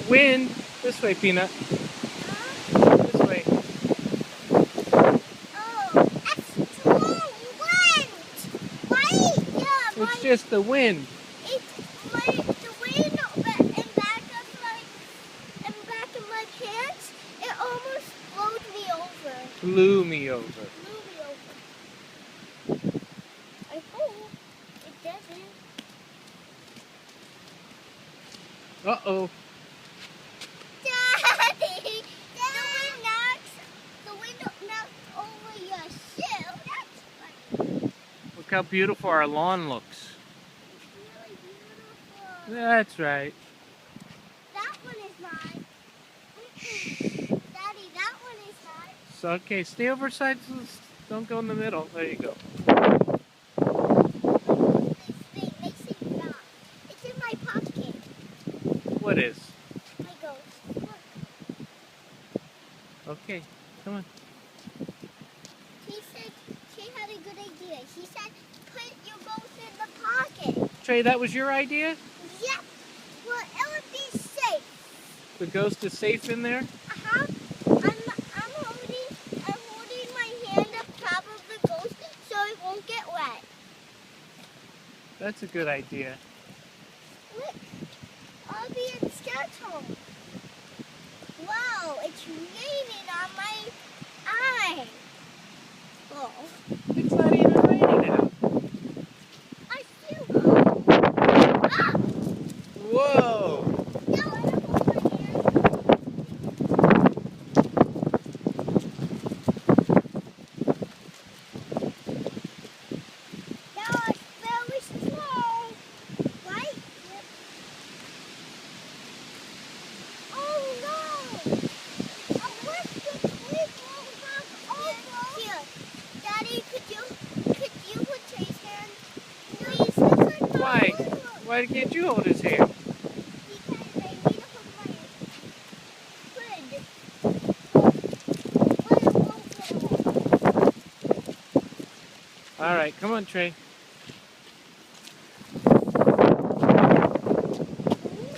Wind. This way, Peanut. Huh? This way. Oh, that's strong wind! Right? Yeah, It's just the wind. the wind in back of my pants, it almost blowed me over. Blew me over. Blew me over. I hope it doesn't. Uh-oh. Daddy! The wind knocks over your shoe. That's funny. Look how beautiful our lawn looks. It's really beautiful. That's right. That one is mine. Daddy, that one is mine. So, okay, stay over side. Don't go in the middle. There you go. They say rock. It's in my pocket. What is? My ghost. Look. Okay, come on. She had a good idea. She said, put your ghost in the pocket. Trey, that was your idea? Yep. Well, it would be safe. The ghost is safe in there? Uh-huh. I'm holding my hand up top of the ghost so it won't get wet. That's a good idea. Look, I'll be in Scout's home. Wow, it's raining on my eye. Oh, It's not even raining out. I feel ah! Whoa! No, I don't hold my hand. That was very strong. Right? Yep. Oh no! I wish the tree won't knock over. Here, Daddy, could you put Trey's hand? Please, it's like my Why? foot. Why can't you hold his hand? Because I need to put my hood. But it won't get away. Alright, come on, Trey.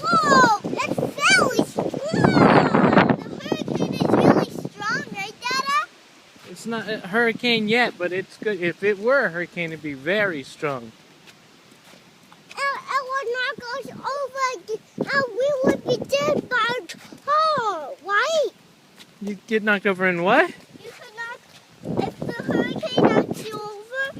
Whoa! That's very strong! The hurricane is really strong, right, Dada? It's not a hurricane yet, but it's good. If it were a hurricane, it'd be very strong. It would knock us over and we would be dead by tomorrow, right? You get knocked over in what? You could knock, if the hurricane knocks you over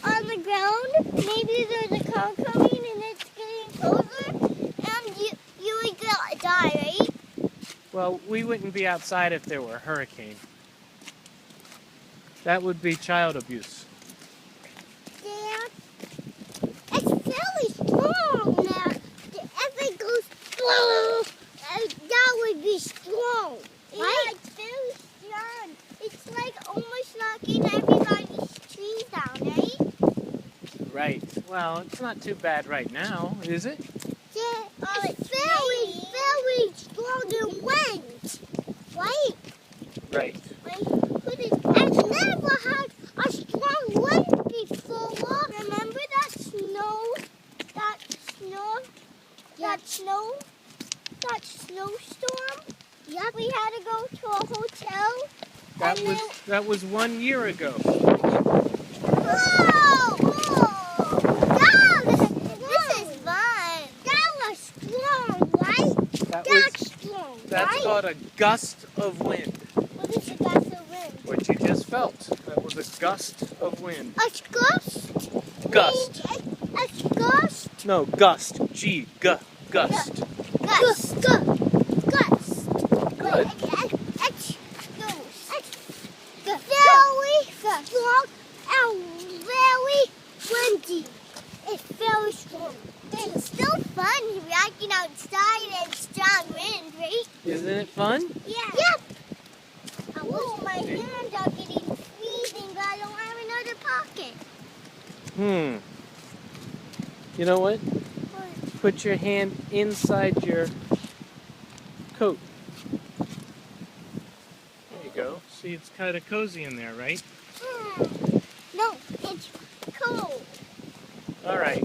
on the ground, maybe there's a car coming and it's getting closer, and you would die, right? Well, we wouldn't be outside if there were a hurricane. That would be child abuse. Dad, it's very strong now. If it goes through, that would be strong, right? Yeah, it's very strong. It's like almost knocking everybody's trees down, right? Right. Well, it's not too bad right now, is it? Yeah, it's very strong in wind, right? Right. I've never had a strong wind before. Remember that snowstorm? Yep. We had to go to a hotel. That was 1 year ago. Whoa! This is fun. That was strong, right? That's strong, That's right? called a gust of wind. What is a gust of wind? What you just felt. That was a gust of wind. A gust? Gust. A gust? No, gust. G. Gust. Gust. Good. Very strong and very windy. It's very strong. It's still fun walking outside in strong wind, right? Isn't it fun? Yeah. Yep. I wish my hands are getting freezing, but I don't have another pocket. You know what? What? Put your hand inside your coat. There you go. See, it's kind of cozy in there, right? No, it's cold. All right.